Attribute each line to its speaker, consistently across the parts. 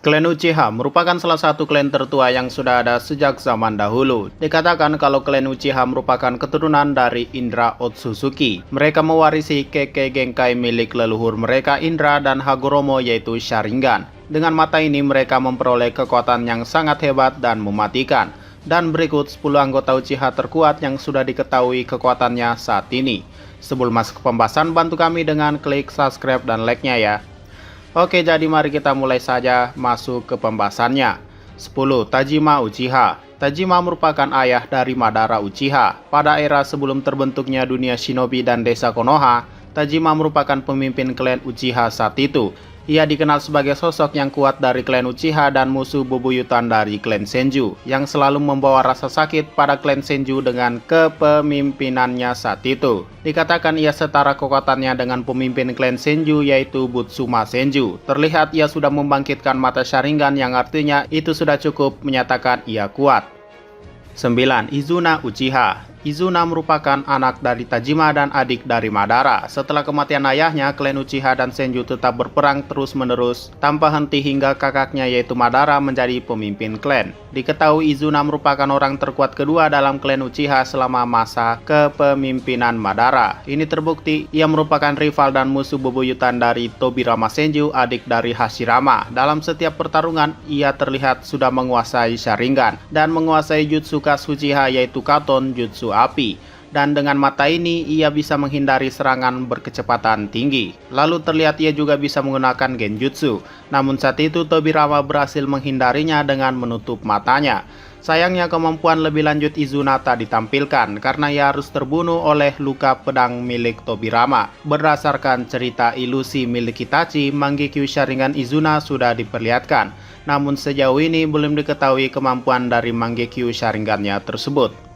Speaker 1: Klan Uchiha merupakan salah satu klan tertua yang sudah ada sejak zaman dahulu. Dikatakan kalau klan Uchiha merupakan keturunan dari Indra Otsutsuki. Mereka mewarisi Kekkei Genkai milik leluhur mereka Indra dan Hagoromo yaitu Sharingan. Dengan mata ini mereka memperoleh kekuatan yang sangat hebat dan mematikan. Dan berikut 10 anggota Uchiha terkuat yang sudah diketahui kekuatannya saat ini. Sebelum masuk ke pembahasan, bantu kami dengan klik subscribe dan like-nya ya. Oke, jadi mari kita mulai saja masuk ke pembahasannya. 10. Tajima Uchiha. Tajima merupakan ayah dari Madara Uchiha. Pada era sebelum terbentuknya dunia shinobi dan desa Konoha, Tajima merupakan pemimpin klan Uchiha saat itu. Ia dikenal sebagai sosok yang kuat dari klan Uchiha dan musuh bebuyutan dari klan Senju, yang selalu membawa rasa sakit pada klan Senju dengan kepemimpinannya saat itu. Dikatakan ia setara kekuatannya dengan pemimpin klan Senju yaitu Butsuma Senju. Terlihat ia sudah membangkitkan mata Sharingan yang artinya itu sudah cukup menyatakan ia kuat. 9. Izuna Uchiha. Izuna merupakan anak dari Tajima dan adik dari Madara. Setelah kematian ayahnya, klan Uchiha dan Senju tetap berperang terus-menerus tanpa henti hingga kakaknya yaitu Madara menjadi pemimpin klan. Diketahui Izuna merupakan orang terkuat kedua dalam klan Uchiha selama masa kepemimpinan Madara. Ini terbukti ia merupakan rival dan musuh bebuyutan dari Tobirama Senju, adik dari Hashirama. Dalam setiap pertarungan, ia terlihat sudah menguasai Sharingan dan menguasai jutsu khas Uchiha yaitu Katon Jutsu Api, dan dengan mata ini ia bisa menghindari serangan berkecepatan tinggi. Lalu terlihat ia juga bisa menggunakan genjutsu, namun saat itu Tobirama berhasil menghindarinya dengan menutup matanya. Sayangnya kemampuan lebih lanjut Izuna tak ditampilkan karena ia harus terbunuh oleh luka pedang milik Tobirama. Berdasarkan cerita ilusi milik Itachi, Mangekyo Sharingan Izuna sudah diperlihatkan, namun sejauh ini belum diketahui kemampuan dari Mangekyo Sharingannya tersebut.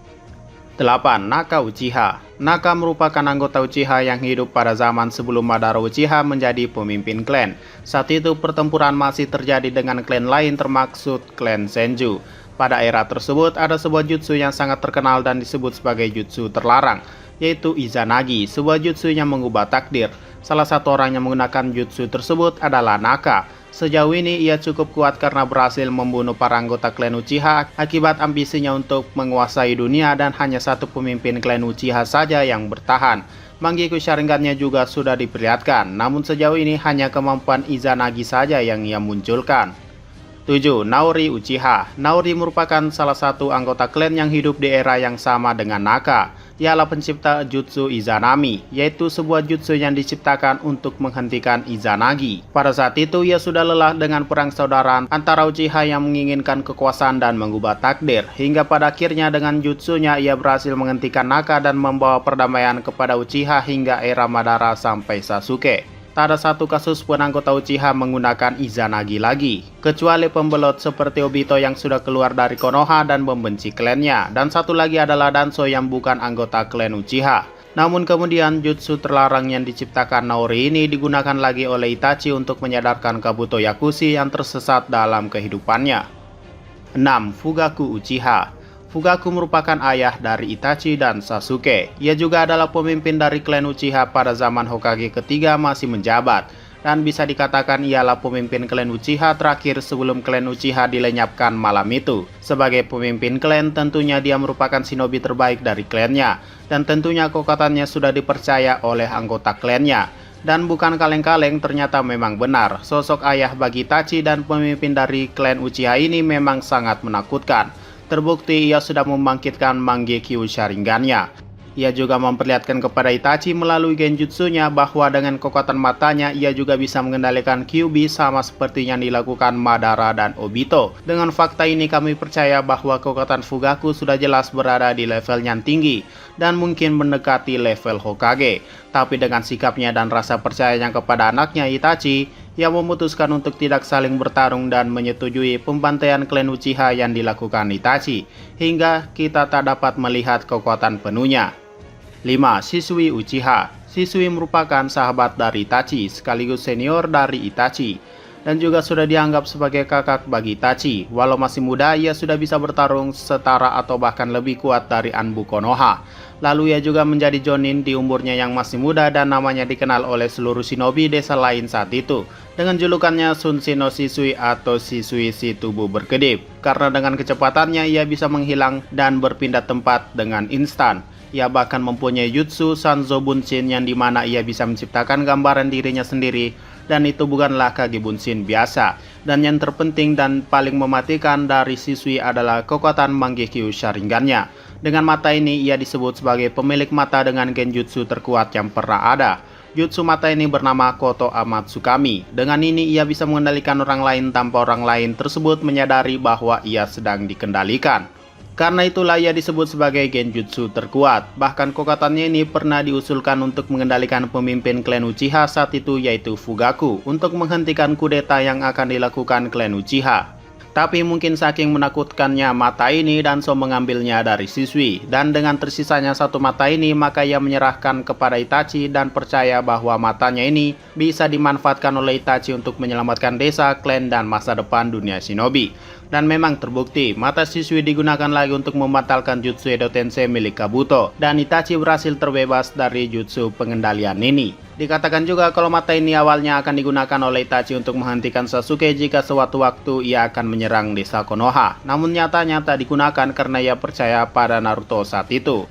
Speaker 1: 8. Naka Uchiha. Naka merupakan anggota Uchiha yang hidup pada zaman sebelum Madara Uchiha menjadi pemimpin klan. Saat itu pertempuran masih terjadi dengan klan lain termaksud klan Senju. Pada era tersebut ada sebuah jutsu yang sangat terkenal dan disebut sebagai jutsu terlarang, yaitu Izanagi, sebuah jutsu yang mengubah takdir. Salah satu orang yang menggunakan jutsu tersebut adalah Naka. Sejauh ini ia cukup kuat karena berhasil membunuh para anggota klan Uchiha akibat ambisinya untuk menguasai dunia dan hanya satu pemimpin klan Uchiha saja yang bertahan. Mangekyo Sharingannya juga sudah diperlihatkan, namun sejauh ini hanya kemampuan Izanagi saja yang ia munculkan. 7. Naori Uchiha. Naori merupakan salah satu anggota klan yang hidup di era yang sama dengan Naka. Ialah pencipta Jutsu Izanami, yaitu sebuah jutsu yang diciptakan untuk menghentikan Izanagi. Pada saat itu ia sudah lelah dengan perang saudara antara Uchiha yang menginginkan kekuasaan dan mengubah takdir, hingga pada akhirnya dengan jutsunya ia berhasil menghentikan Naka dan membawa perdamaian kepada Uchiha hingga era Madara sampai Sasuke. Tak ada satu kasus pun anggota Uchiha menggunakan Izanagi lagi, kecuali pembelot seperti Obito yang sudah keluar dari Konoha dan membenci klannya, dan satu lagi adalah Danzo yang bukan anggota klan Uchiha. Namun kemudian jutsu terlarang yang diciptakan Naori ini digunakan lagi oleh Itachi untuk menyadarkan Kabuto Yakushi yang tersesat dalam kehidupannya. 6. Fugaku Uchiha. Fugaku merupakan ayah dari Itachi dan Sasuke. Ia juga adalah pemimpin dari klan Uchiha pada zaman Hokage ketiga masih menjabat, dan bisa dikatakan ialah pemimpin klan Uchiha terakhir sebelum klan Uchiha dilenyapkan malam itu. Sebagai pemimpin klan, tentunya dia merupakan shinobi terbaik dari klannya, dan tentunya kekuatannya sudah dipercaya oleh anggota klannya. Dan bukan kaleng-kaleng, ternyata memang benar, sosok ayah bagi Itachi dan pemimpin dari klan Uchiha ini memang sangat menakutkan. Terbukti ia sudah membangkitkan Mangekyo Sharingannya. Ia juga memperlihatkan kepada Itachi melalui genjutsunya bahwa dengan kekuatan matanya ia juga bisa mengendalikan Kyuubi sama seperti yang dilakukan Madara dan Obito. Dengan fakta ini kami percaya bahwa kekuatan Fugaku sudah jelas berada di level yang tinggi dan mungkin mendekati level Hokage. Tapi dengan sikapnya dan rasa percayanya kepada anaknya Itachi, ia memutuskan untuk tidak saling bertarung dan menyetujui pembantaian klan Uchiha yang dilakukan Itachi, hingga kita tak dapat melihat kekuatan penuhnya. 5. Shisui Uchiha. Shisui merupakan sahabat dari Itachi sekaligus senior dari Itachi. dan juga sudah dianggap sebagai kakak bagi Itachi. Walau masih muda, ia sudah bisa bertarung setara atau bahkan lebih kuat dari Anbu Konoha. Lalu ia juga menjadi Jonin di umurnya yang masih muda dan namanya dikenal oleh seluruh shinobi desa lain saat itu dengan julukannya Sunshin no Shisui atau Shisui si tubuh berkedip. Karena dengan kecepatannya ia bisa menghilang dan berpindah tempat dengan instan. Ia bahkan mempunyai jutsu Sanzo Bunshin yang dimana ia bisa menciptakan gambaran dirinya sendiri, dan itu bukanlah Kage Bunshin biasa. Dan yang terpenting dan paling mematikan dari Shisui adalah kekuatan Mangekyo Sharingannya. Dengan mata ini ia disebut sebagai pemilik mata dengan genjutsu terkuat yang pernah ada. Jutsu mata ini bernama Koto Amatsukami. Dengan ini ia bisa mengendalikan orang lain tanpa orang lain tersebut menyadari bahwa ia sedang dikendalikan. Karena itulah ia disebut sebagai genjutsu terkuat. Bahkan kekuatannya ini pernah diusulkan untuk mengendalikan pemimpin klan Uchiha saat itu, yaitu Fugaku, untuk menghentikan kudeta yang akan dilakukan klan Uchiha. Tapi mungkin saking menakutkannya mata ini, Danzo mengambilnya dari Shisui. Dan dengan tersisanya satu mata ini, maka ia menyerahkan kepada Itachi dan percaya bahwa matanya ini bisa dimanfaatkan oleh Itachi untuk menyelamatkan desa, klan, dan masa depan dunia shinobi. Dan memang terbukti, mata Shisui digunakan lagi untuk membatalkan jutsu Edo Tensei milik Kabuto. Dan Itachi berhasil terbebas dari jutsu pengendalian ini. Dikatakan juga kalau mata ini awalnya akan digunakan oleh Itachi untuk menghentikan Sasuke jika sewaktu waktu ia akan menyerang desa Konoha. Namun nyatanya tak digunakan karena ia percaya pada Naruto saat itu.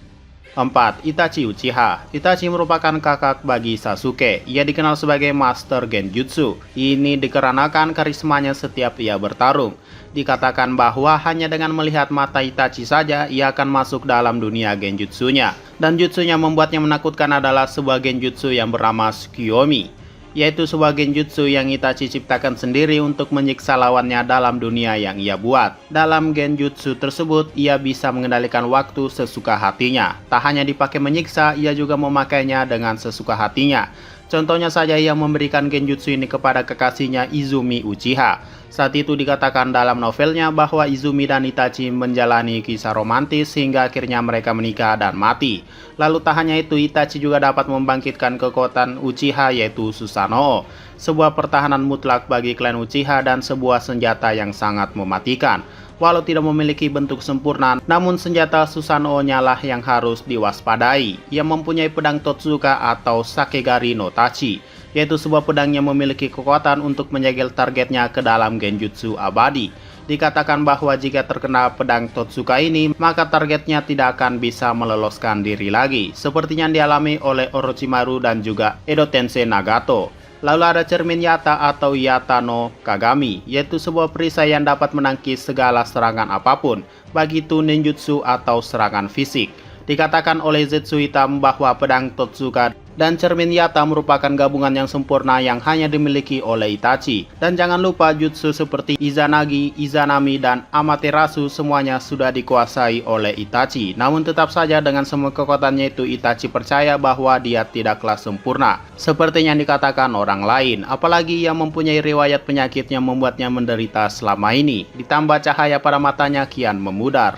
Speaker 1: 4. Itachi Uchiha. Itachi merupakan kakak bagi Sasuke. Ia dikenal sebagai Master Genjutsu. Ini dikarenakan karismanya setiap ia bertarung. Dikatakan bahwa hanya dengan melihat mata Itachi saja, ia akan masuk dalam dunia genjutsunya. Dan jutsunya membuatnya menakutkan adalah sebuah genjutsu yang bernama Tsukiyomi, yaitu sebuah genjutsu yang Itachi ciptakan sendiri untuk menyiksa lawannya dalam dunia yang ia buat. Dalam genjutsu tersebut, ia bisa mengendalikan waktu sesuka hatinya. Tak hanya dipakai menyiksa, ia juga memakainya dengan sesuka hatinya. Contohnya saja ia memberikan genjutsu ini kepada kekasihnya Izumi Uchiha. Saat itu dikatakan dalam novelnya bahwa Izumi dan Itachi menjalani kisah romantis hingga akhirnya mereka menikah dan mati. Lalu tak hanya itu, Itachi juga dapat membangkitkan kekuatan Uchiha yaitu Susanoo, sebuah pertahanan mutlak bagi klan Uchiha dan sebuah senjata yang sangat mematikan. Walau tidak memiliki bentuk sempurna, namun senjata Susanoo-nya lah yang harus diwaspadai. Ia mempunyai pedang Totsuka atau Sakegari no Tachi, yaitu sebuah pedang yang memiliki kekuatan untuk menyegel targetnya ke dalam genjutsu abadi. Dikatakan bahwa jika terkena pedang Totsuka ini, maka targetnya tidak akan bisa meloloskan diri lagi, seperti yang dialami oleh Orochimaru dan juga Edo Tensei Nagato. Lalu ada cermin Yata atau Yata no Kagami, yaitu sebuah perisai yang dapat menangkis segala serangan apapun, baik itu ninjutsu atau serangan fisik. Dikatakan oleh Zetsu Hitam bahwa pedang Totsuka dan cermin Yata merupakan gabungan yang sempurna yang hanya dimiliki oleh Itachi. Dan jangan lupa jutsu seperti Izanagi, Izanami, dan Amaterasu semuanya sudah dikuasai oleh Itachi. Namun tetap saja dengan semua kekuatannya itu, Itachi percaya bahwa dia tidaklah sempurna seperti yang dikatakan orang lain. Apalagi ia mempunyai riwayat penyakit yang membuatnya menderita selama ini. Ditambah cahaya pada matanya kian memudar.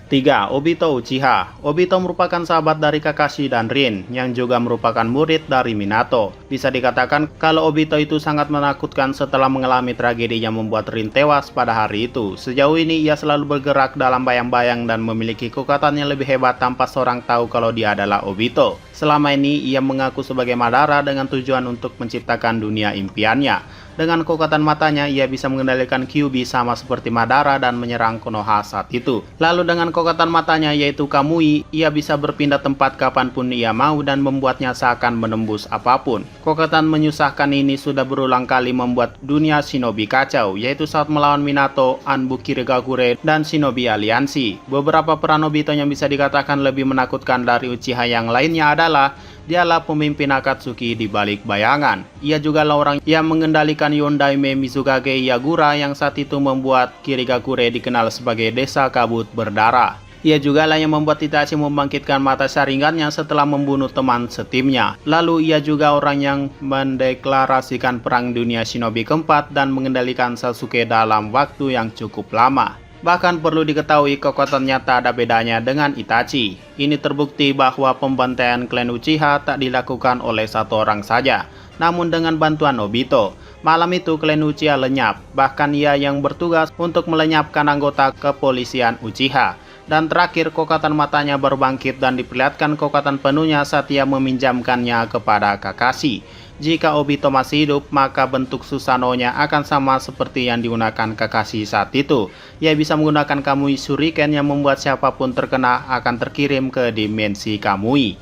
Speaker 1: 3. Obito Uchiha. Obito merupakan sahabat dari Kakashi dan Rin, yang juga merupakan murid dari Minato. Bisa dikatakan kalau Obito itu sangat menakutkan setelah mengalami tragedi yang membuat Rin tewas pada hari itu. Sejauh ini ia selalu bergerak dalam bayang-bayang dan memiliki kekuatan yang lebih hebat tanpa seorang tahu kalau dia adalah Obito. Selama ini ia mengaku sebagai Madara dengan tujuan untuk menciptakan dunia impiannya. Dengan kekuatan matanya, ia bisa mengendalikan Kyuubi sama seperti Madara dan menyerang Konoha saat itu. Lalu dengan kekuatan matanya yaitu Kamui, ia bisa berpindah tempat kapanpun ia mau dan membuatnya seakan menembus apapun. Kekuatan menyusahkan ini sudah berulang kali membuat dunia shinobi kacau, yaitu saat melawan Minato, Anbu Kirigakure, dan Shinobi Aliansi. Beberapa peran Obito yang bisa dikatakan lebih menakutkan dari Uchiha yang lainnya adalah dialah pemimpin Akatsuki di balik bayangan. Ia juga lah orang yang mengendalikan Yondaime Mizukage Yagura yang saat itu membuat Kirigakure dikenal sebagai desa kabut berdarah. Ia juga lah yang membuat Itachi membangkitkan mata Sharingannya setelah membunuh teman setimnya. Lalu ia juga orang yang mendeklarasikan perang dunia shinobi keempat dan mengendalikan Sasuke dalam waktu yang cukup lama. Bahkan perlu diketahui kekuatannya tak ada bedanya dengan Itachi. Ini terbukti bahwa pembantaian klan Uchiha tak dilakukan oleh satu orang saja. namun dengan bantuan Obito. Malam itu klan Uchiha lenyap, bahkan ia yang bertugas untuk melenyapkan anggota kepolisian Uchiha. Dan terakhir, kekuatan matanya berbangkit dan diperlihatkan kekuatan penuhnya saat ia meminjamkannya kepada Kakashi. Jika Obito masih hidup, maka bentuk Susanoo-nya akan sama seperti yang digunakan Kakashi saat itu. Ia bisa menggunakan Kamui Shuriken yang membuat siapapun terkena akan terkirim ke dimensi Kamui.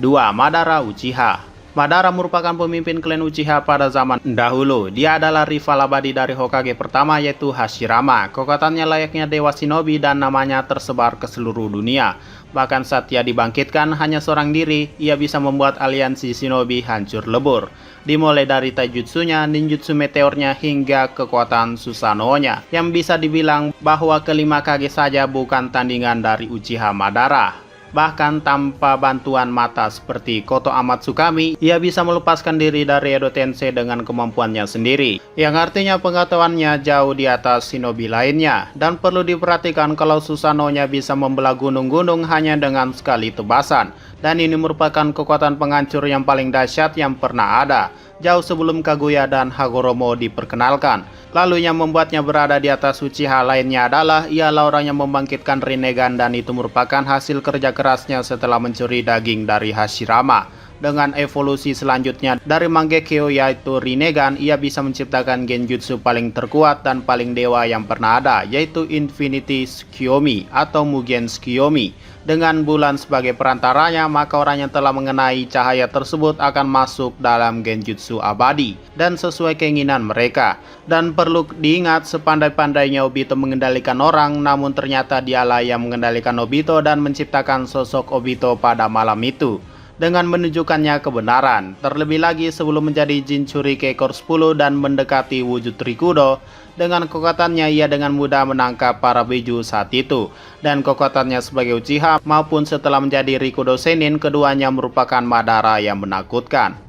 Speaker 1: 2. Madara Uchiha. Madara merupakan pemimpin klan Uchiha pada zaman dahulu. Dia adalah rival abadi dari Hokage pertama yaitu Hashirama. Kekuatannya layaknya dewa shinobi dan namanya tersebar ke seluruh dunia. Bahkan saat ia dibangkitkan hanya seorang diri, ia bisa membuat aliansi shinobi hancur lebur. Dimulai dari taijutsunya, ninjutsu meteornya hingga kekuatan Susanoo-nya. Yang bisa dibilang bahwa kelima Kage saja bukan tandingan dari Uchiha Madara. Bahkan tanpa bantuan mata seperti Koto Amatsukami, ia bisa melepaskan diri dari Edo Tensei dengan kemampuannya sendiri, yang artinya pengetahuannya jauh di atas shinobi lainnya. Dan perlu diperhatikan kalau Susanoo-nya bisa membelah gunung-gunung hanya dengan sekali tebasan. Dan ini merupakan kekuatan penghancur yang paling dahsyat yang pernah ada, jauh sebelum Kaguya dan Hagoromo diperkenalkan. Lalu yang membuatnya berada di atas Uchiha lainnya adalah ialah orang yang membangkitkan Rinnegan, dan itu merupakan hasil kerja kerasnya setelah mencuri daging dari Hashirama. Dengan evolusi selanjutnya dari Mangekyo yaitu Rinnegan, ia bisa menciptakan genjutsu paling terkuat dan paling dewa yang pernah ada, yaitu Infinity Tsukiyomi atau Mugen Tsukiyomi. Dengan bulan sebagai perantaranya, maka orang yang telah mengenai cahaya tersebut akan masuk dalam genjutsu abadi dan sesuai keinginan mereka. Dan perlu diingat, sepandai-pandainya Obito mengendalikan orang, namun ternyata dialah yang mengendalikan Obito dan menciptakan sosok Obito pada malam itu dengan menunjukkannya kebenaran. Terlebih lagi sebelum menjadi Jinchuriki keekor 10 dan mendekati wujud Rikudo, dengan kekuatannya ia dengan mudah menangkap para biju saat itu. Dan kekuatannya sebagai Uchiha maupun setelah menjadi Rikudo Sennin, keduanya merupakan Madara yang menakutkan.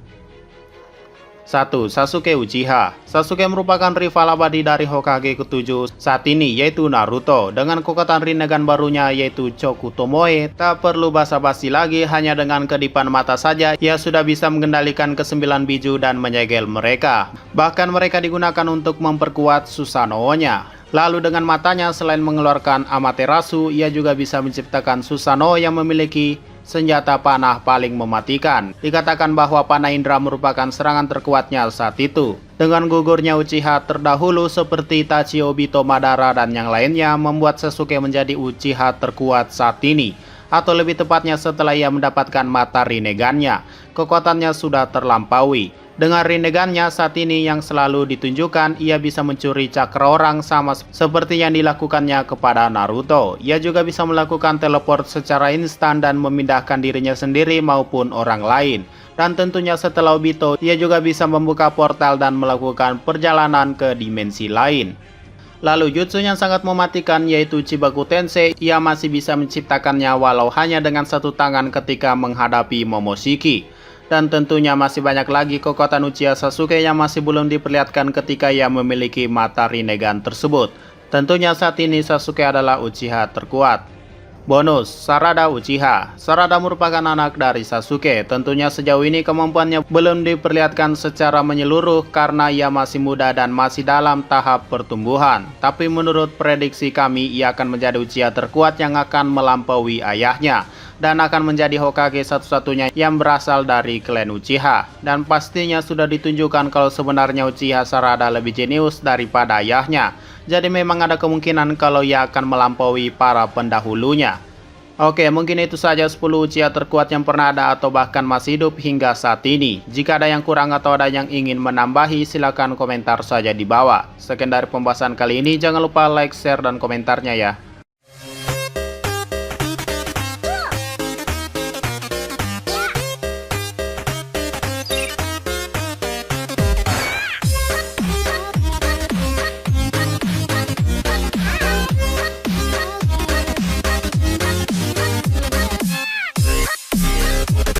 Speaker 1: 1. Sasuke Uchiha. Sasuke merupakan rival abadi dari Hokage ke-7 saat ini yaitu Naruto. Dengan kekuatan Rinnegan barunya yaitu Choku Tomoe, tak perlu basa-basi lagi, hanya dengan kedipan mata saja ia sudah bisa mengendalikan ke-9 biju dan menyegel mereka. Bahkan mereka digunakan untuk memperkuat Susanoo-nya. Lalu dengan matanya selain mengeluarkan Amaterasu, ia juga bisa menciptakan Susanoo yang memiliki senjata panah paling mematikan. Dikatakan bahwa panah indera merupakan serangan terkuatnya saat itu. Dengan gugurnya Uchiha terdahulu seperti Itachi, Obito, Madara, dan yang lainnya membuat Sasuke menjadi Uchiha terkuat saat ini. Atau lebih tepatnya setelah ia mendapatkan mata Rinnegan-nya. Kekuatannya sudah terlampaui. Dengan Rinnegan-nya saat ini yang selalu ditunjukkan, ia bisa mencuri cakra orang sama seperti yang dilakukannya kepada Naruto. Ia juga bisa melakukan teleport secara instan dan memindahkan dirinya sendiri maupun orang lain. Dan tentunya setelah Obito, ia juga bisa membuka portal dan melakukan perjalanan ke dimensi lain. Lalu jutsu yang sangat mematikan yaitu Chibaku Tensei, ia masih bisa menciptakannya walau hanya dengan satu tangan ketika menghadapi Momoshiki. Dan tentunya masih banyak lagi kekuatan Uchiha Sasuke yang masih belum diperlihatkan ketika ia memiliki mata Rinnegan tersebut. Tentunya saat ini Sasuke adalah Uchiha terkuat. Bonus, Sarada Uchiha. Sarada merupakan anak dari Sasuke. Tentunya sejauh ini kemampuannya belum diperlihatkan secara menyeluruh karena ia masih muda dan masih dalam tahap pertumbuhan. Tapi menurut prediksi kami, ia akan menjadi Uchiha terkuat yang akan melampaui ayahnya dan akan menjadi Hokage satu-satunya yang berasal dari klan Uchiha. Dan pastinya sudah ditunjukkan kalau sebenarnya Uchiha Sarada lebih jenius daripada ayahnya. Jadi memang ada kemungkinan kalau ia akan melampaui para pendahulunya. Oke, mungkin itu saja 10 Uchiha terkuat yang pernah ada atau bahkan masih hidup hingga saat ini. Jika ada yang kurang atau ada yang ingin menambahi, silahkan komentar saja di bawah. Sekian dari pembahasan kali ini, jangan lupa like, share, dan komentarnya ya.